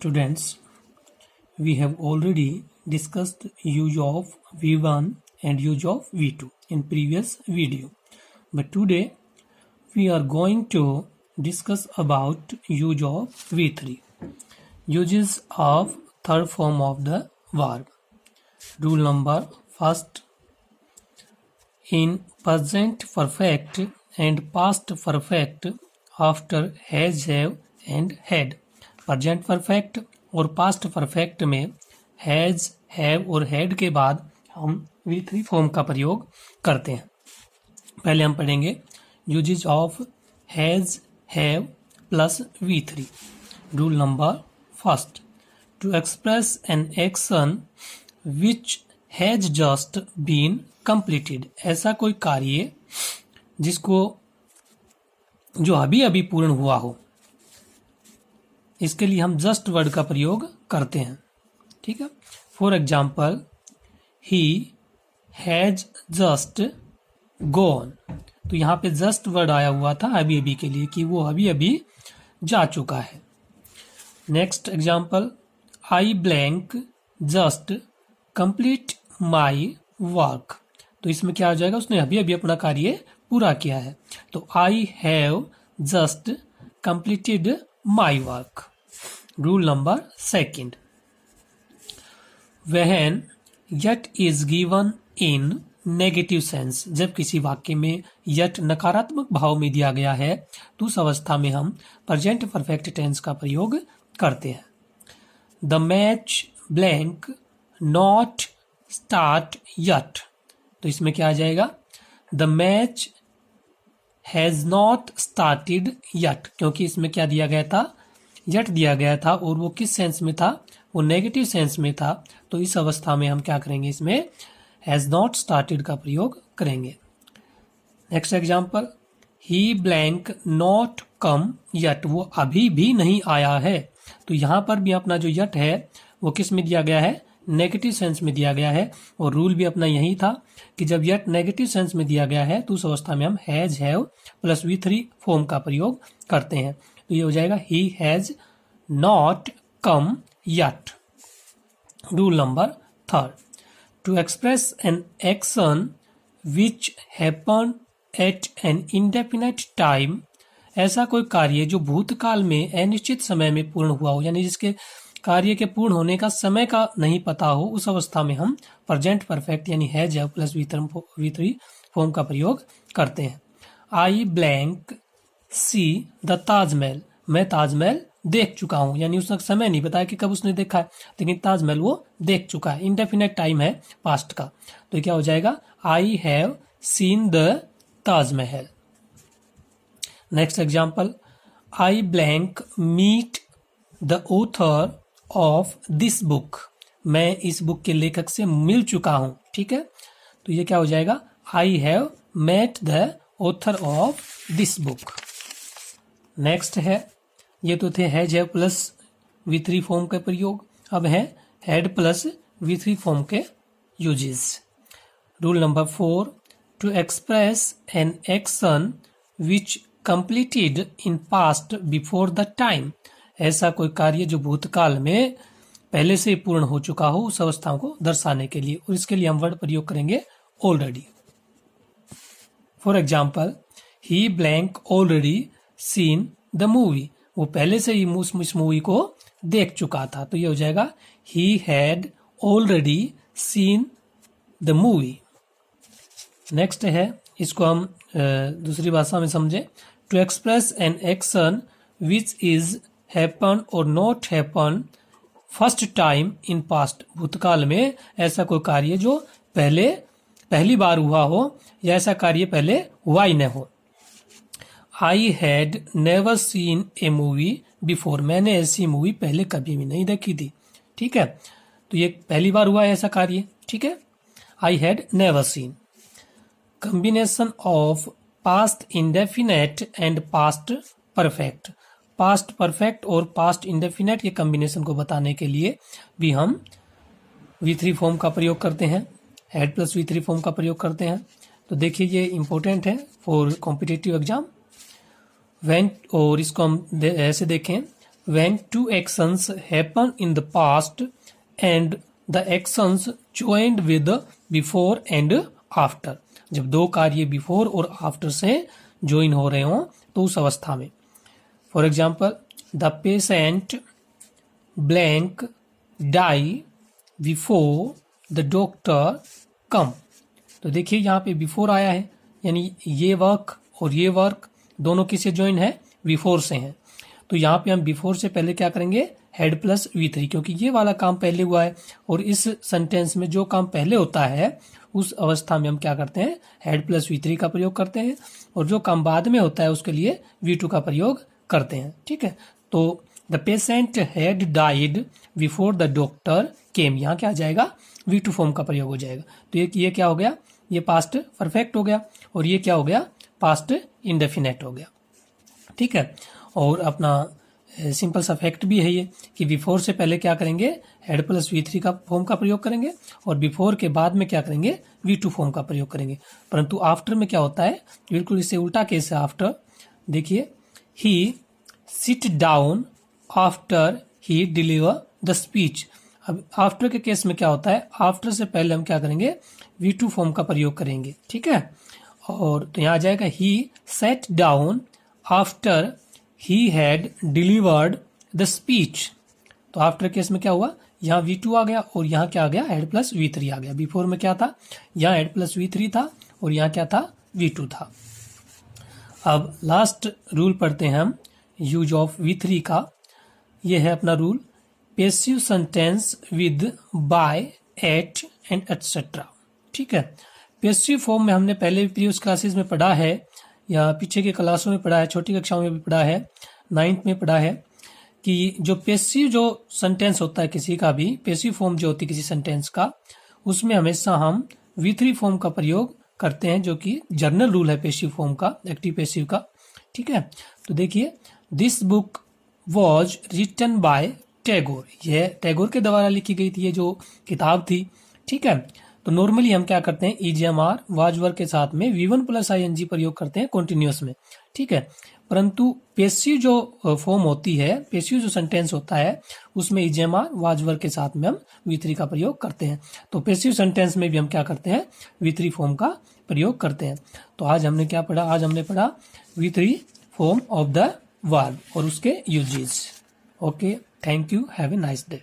Students, we have already discussed use of V1 and use of V2 in previous video. But today we are going to discuss about use of V3. Uses of third form of the verb. Rule number first. In present perfect and past perfect after has, have and had. Present perfect और past perfect में has, have और had के बाद हम V3 form का प्रयोग करते हैं। पहले हम पढ़ेंगे uses of has, have plus V3। Rule number first, to express an action which has just been completed. ऐसा कोई कार्य जिसको जो अभी अभी पूर्ण हुआ हो, इसके लिए हम जस्ट वर्ड का प्रयोग करते हैं। ठीक है। For example, he has just gone. तो यहाँ पे जस्ट वर्ड आया हुआ था अभी अभी के लिए कि वो अभी अभी जा चुका है। Next example, I blank just complete my work. तो इसमें क्या हो जाएगा, उसने अभी अभी अपना कार्य पूरा किया है। तो I have just completed my work. Rule number second, when yet is given in negative sense. जब किसी वाक्य में यट नकारात्मक भाव में दिया गया है तो उस अवस्था में हम प्रेजेंट परफेक्ट टेंस का प्रयोग करते हैं। The match blank not start yet. तो इसमें क्या आ जाएगा, the match has not started yet, क्योंकि इसमें क्या दिया गया था, यट दिया गया था और वो किस सेंस में था, वो नेगेटिव सेंस में था। तो इस अवस्था में हम क्या करेंगे, इसमें हैज नॉट स्टार्टेड का प्रयोग करेंगे। Next example, he blank not come yet. वो अभी भी नहीं आया है। तो यहाँ पर भी अपना जो यट है वो किस में दिया गया है, नेगेटिव सेंस में दिया गया है। और रूल भी अपना यही था कि जब यट नेगेटिव सेंस में दिया गया है तो उस अवस्था में हम has, have plus V3 form का प्रयोग करते हैं। तो ये हो जाएगा he has not come yet. Rule number third, to express an action which happen at an indefinite time. ऐसा कोई कार्य जो भूतकाल में अनिश्चित समय में पूर्ण हुआ हो, यानी जिसके कार्य के पूर्ण होने का समय का नहीं पता हो, उस अवस्था में हम प्रेजेंट परफेक्ट यानी has, have plus V3 form का प्रयोग करते हैं। आई ब्लैंक सी द ताजमहल। मैं ताजमहल देख चुका हूं, यानी उसने समय नहीं बताया कि कब उसने देखा है, लेकिन ताजमहल वो देख चुका है। इंडेफिनिट टाइम है पास्ट का। तो क्या हो जाएगा, I have seen the Taj Mahal. Next example, I blank meet the author of this book. मैं इस बुक के लेखक से मिल चुका हूं। ठीक है। तो ये क्या हो जाएगा, I have met the author of this book. Next है, ये तो थे has, have plus V3 form के प्रयोग। अब है हैड प्लस V3 फॉर्म के uses. Rule number 4, to express an action which completed in past before the time. ऐसा कोई कार्य जो भूतकाल में पहले से पूर्ण हो चुका हो, उस अवस्था को दर्शाने के लिए। और इसके लिए हम वर्ड प्रयोग करेंगे already. For example, he blank already seen the movie. वो पहले से ही इस मूवी को देख चुका था। तो ये हो जाएगा, he had already seen the movie. Next है, इसको हम दूसरी भाषा में समझे, to express an action which is happen और not happen first time in past. भूतकाल में ऐसा कोई कार्य जो पहली बार हुआ हो या ऐसा कार्य पहले हुआ ही न हो। I had never seen A movie before. मैंने ऐसी मूवी पहले कभी भी नहीं देखी थी। ठीक है। तो ये पहली बार हुआ है ऐसा कार्य। ठीक है। I had never seen. Combination of past indefinite and past perfect. Past perfect और पास्ट इंडेफिनेट के कॉम्बिनेशन को बताने के लिए भी हम V3 फॉर्म का प्रयोग करते हैं, हैड प्लस V3 फॉर्म का प्रयोग करते हैं। तो देखिए ये इंपॉर्टेंट है फॉर कॉम्पिटिटिव एग्जाम। व्हेन, और इसको हम ऐसे देखें, when two actions happen in the past and the actions joined with before and after। जब दो कार्य बिफोर और आफ्टर से ज्वाइन हो रहे हों तो उस अवस्था में। For example, the patient blank die before the doctor come. तो देखिए यहाँ पे बिफोर आया है, यानी ये वर्क और ये वर्क दोनों किससे ज्वाइन है, बिफोर से हैं। तो यहाँ पे हम बिफोर से पहले क्या करेंगे, हेड प्लस V3, क्योंकि ये वाला काम पहले हुआ है और इस सेंटेंस में जो काम पहले होता है उस अवस्था में हम क्या करते हैं, हेड प्लस V3 का प्रयोग करते हैं, और जो काम बाद में होता है उसके लिए V2 का प्रयोग करते हैं। ठीक है, तो the patient had died before the doctor केम, यहाँ क्या आ जाएगा, V2 फॉर्म का प्रयोग हो जाएगा। तो ये क्या हो गया, ये पास्ट परफेक्ट हो गया, और ये क्या हो गया, पास्ट इंडेफिनेट हो गया। ठीक है, और अपना सिंपल सा फैक्ट भी है ये कि बिफोर से पहले क्या करेंगे, हेड प्लस V3 का फॉर्म का प्रयोग करेंगे, और बिफोर के बाद में क्या करेंगे, V2 फॉर्म का प्रयोग करेंगे। परंतु आफ्टर में क्या होता है, बिल्कुल इससे उल्टा केस है आफ्टर। देखिए, he sit down after he deliver the speech. अब आफ्टर के केस में क्या होता है, आफ्टर से पहले हम क्या करेंगे, V2 फॉर्म का प्रयोग करेंगे। ठीक है, और तो यहाँ आ जाएगा he sat down after he had delivered the speech. तो आफ्टर केस में क्या हुआ, यहाँ V2 आ गया और यहाँ क्या आ गया, हेड प्लस V3 आ गया। बिफोर में क्या था, यहाँ हेड प्लस V3 था और यहाँ क्या था, V2 था। अब लास्ट रूल पढ़ते हैं हम यूज ऑफ V3 का। ये है अपना rule, passive sentence with by, at and etcetera. ठीक है, पैसिव फॉर्म में हमने पहले प्रीवियस क्लासेस में पढ़ा है, या पीछे के क्लासों में पढ़ा है, छोटी कक्षाओं में भी पढ़ा है, 9th में पढ़ा है कि जो पैसिव जो सेंटेंस होता है किसी का भी, पैसिव फॉर्म जो होती है किसी सेंटेंस का, उसमें हमेशा हम V3 फॉर्म का प्रयोग करते हैं, जो कि जनरल रूल है पैसिव फॉर्म का, एक्टिव पैसिव का। ठीक है, तो देखिए, this book was written by Tagore, यह टैगोर के द्वारा लिखी गई थी, ये जो किताब थी। ठीक है, तो नॉर्मली हम क्या करते हैं, EGMR वाज वर्ब के साथ में V1 प्लस ING प्रयोग करते हैं कॉन्टिन्यूअस में। ठीक है, परंतु पैसिव जो फॉर्म होती है, पैसिव जो सेंटेंस होता है, उसमें EGMR वाज वर्ब के साथ में हम V3 का प्रयोग करते हैं। तो पैसिव सेंटेंस में भी हम क्या करते हैं, V3 फॉर्म का प्रयोग करते हैं। तो आज हमने क्या पढ़ा, आज हमने पढ़ा V3 form of the verb और उसके uses. Okay, thank you, have a nice day.